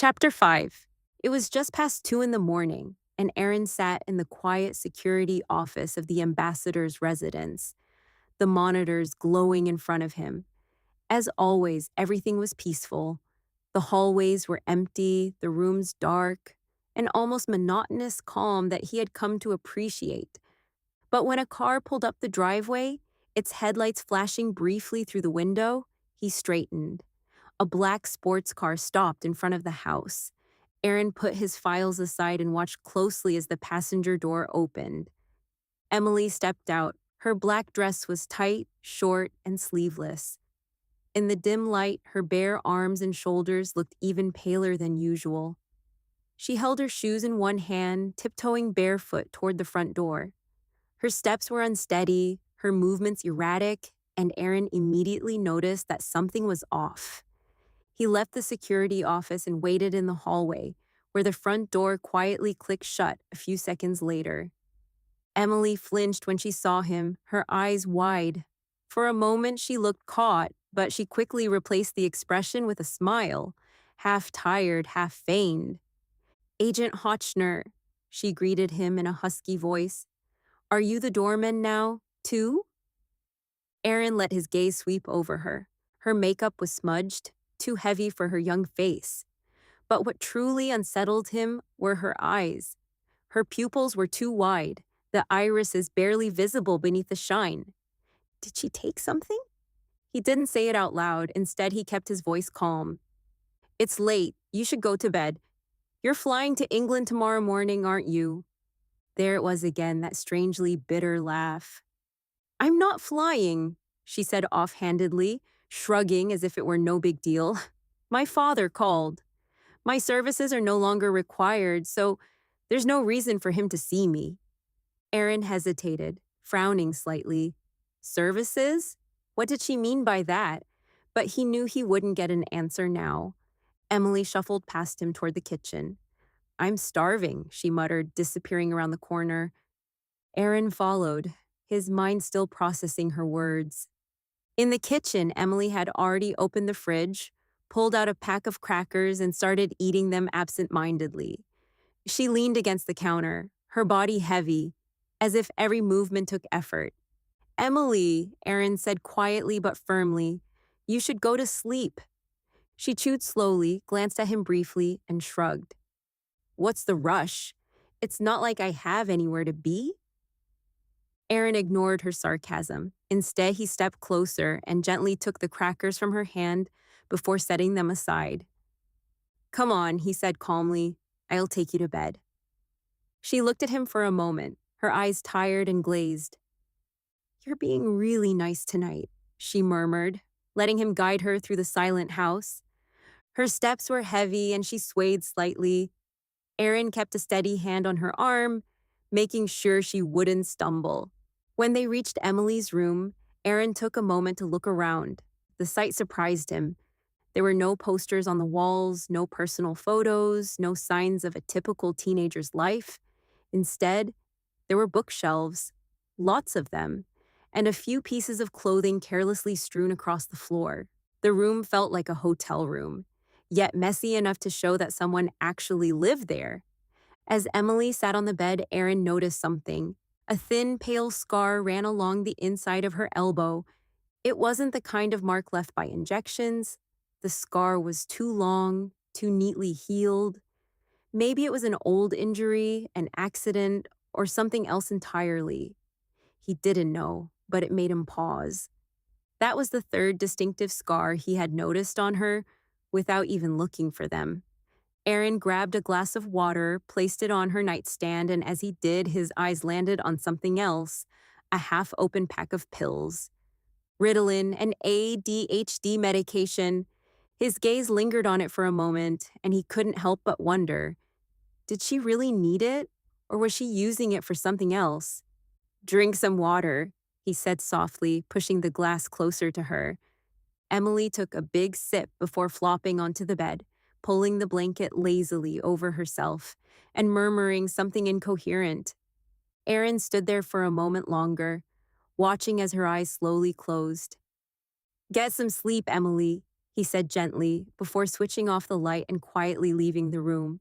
Chapter 5. It was just past 2 in the morning, and Aaron sat in the quiet security office of the ambassador's residence, the monitors glowing in front of him. As always, everything was peaceful. The hallways were empty, the rooms dark, an almost monotonous calm that he had come to appreciate. But when a car pulled up the driveway, its headlights flashing briefly through the window, he straightened. A black sports car stopped in front of the house. Aaron put his files aside and watched closely as the passenger door opened. Emily stepped out. Her black dress was tight, short, and sleeveless. In the dim light, her bare arms and shoulders looked even paler than usual. She held her shoes in one hand, tiptoeing barefoot toward the front door. Her steps were unsteady, her movements erratic, and Aaron immediately noticed that something was off. He left the security office and waited in the hallway, where the front door quietly clicked shut a few seconds later. Emily flinched when she saw him, her eyes wide. For a moment she looked caught, but she quickly replaced the expression with a smile, half tired, half feigned. "Agent Hotchner," she greeted him in a husky voice. "Are you the doorman now, too?" Aaron let his gaze sweep over her. Her makeup was smudged, too heavy for her young face. But what truly unsettled him were her eyes. Her pupils were too wide, the irises barely visible beneath the shine. Did she take something? He didn't say it out loud. Instead, he kept his voice calm. "It's late. You should go to bed. You're flying to England tomorrow morning, aren't you?" There it was again, that strangely bitter laugh. "I'm not flying," she said offhandedly, shrugging as if it were no big deal. "My father called. My services are no longer required, so there's no reason for him to see me." Aaron hesitated, frowning slightly. Services? What did she mean by that? But he knew he wouldn't get an answer now. Emily shuffled past him toward the kitchen. "I'm starving," she muttered, disappearing around the corner. Aaron followed, his mind still processing her words. In the kitchen, Emily had already opened the fridge, pulled out a pack of crackers, and started eating them absent-mindedly. She leaned against the counter, her body heavy, as if every movement took effort. "Emily," Aaron said quietly but firmly, "you should go to sleep." She chewed slowly, glanced at him briefly, and shrugged. "What's the rush? It's not like I have anywhere to be." Aaron ignored her sarcasm. Instead, he stepped closer and gently took the crackers from her hand before setting them aside. "Come on," he said calmly. "I'll take you to bed." She looked at him for a moment, her eyes tired and glazed. "You're being really nice tonight," she murmured, letting him guide her through the silent house. Her steps were heavy and she swayed slightly. Aaron kept a steady hand on her arm, making sure she wouldn't stumble. When they reached Emily's room, Aaron took a moment to look around. The sight surprised him. There were no posters on the walls, no personal photos, no signs of a typical teenager's life. Instead, there were bookshelves, lots of them, and a few pieces of clothing carelessly strewn across the floor. The room felt like a hotel room, yet messy enough to show that someone actually lived there. As Emily sat on the bed, Aaron noticed something. A thin, pale scar ran along the inside of her elbow. It wasn't the kind of mark left by injections. The scar was too long, too neatly healed. Maybe it was an old injury, an accident, or something else entirely. He didn't know, but it made him pause. That was the third distinctive scar he had noticed on her without even looking for them. Aaron grabbed a glass of water, placed it on her nightstand, and as he did, his eyes landed on something else, a half-open pack of pills. Ritalin, an ADHD medication. His gaze lingered on it for a moment, and he couldn't help but wonder, did she really need it, or was she using it for something else? "Drink some water," he said softly, pushing the glass closer to her. Emily took a big sip before flopping onto the bed, pulling the blanket lazily over herself and murmuring something incoherent. Aaron stood there for a moment longer, watching as her eyes slowly closed. "Get some sleep, Emily. he said gently before switching off the light and quietly leaving the room.